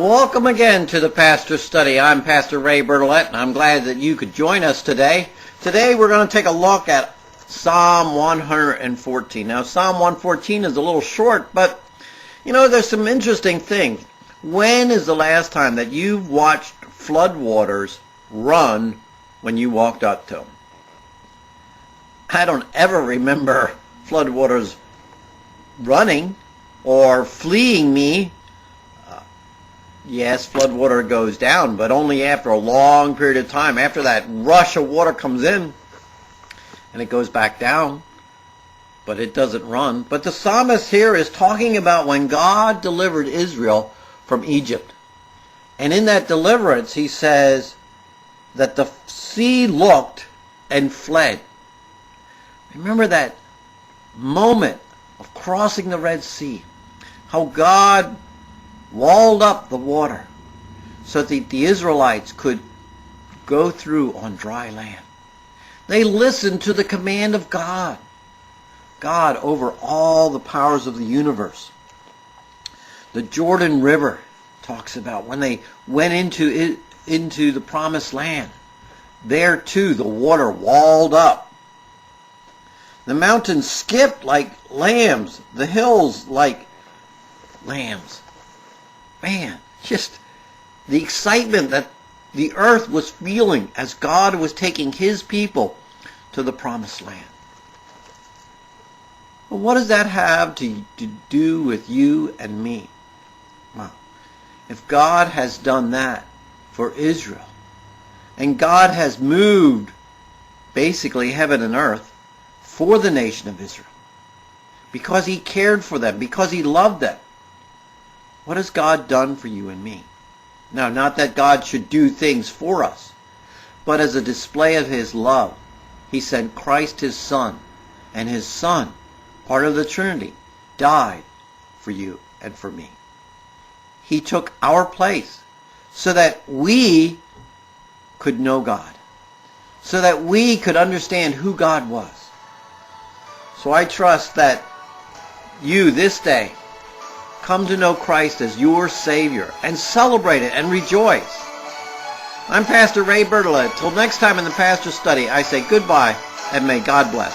Welcome again to the Pastor Study. I'm Pastor Ray Bertolette, and I'm glad that you could join us today. Today we're going to take a look at Psalm 114. Now, Psalm 114 is a little short, but, there's some interesting things. When is the last time that you've watched floodwaters run when you walked up to them? I don't ever remember floodwaters running or fleeing me. Yes, floodwater goes down, but only after a long period of time. After that rush of water comes in, and it goes back down, but it doesn't run. But the psalmist here is talking about when God delivered Israel from Egypt. And in that deliverance, he says that the sea looked and fled. Remember that moment of crossing the Red Sea, how God walled up the water so that the Israelites could go through on dry land. They listened to the command of God, God over all the powers of the universe. The Jordan River talks about when they went into the promised land. There too the water walled up. The mountains skipped like lambs, the hills like lambs. Man, just the excitement that the earth was feeling as God was taking his people to the promised land. But what does that have to do with you and me? Well, if God has done that for Israel, and God has moved basically heaven and earth for the nation of Israel, because he cared for them, because he loved them, what has God done for you and me? Now, not that God should do things for us, but as a display of his love, he sent Christ his Son, and his Son, part of the Trinity, died for you and for me. He took our place so that we could know God, so that we could understand who God was. So I trust that you this day come to know Christ as your Savior and celebrate it and rejoice. I'm Pastor Ray Bertolette. Till next time in the Pastor Study, I say goodbye and may God bless.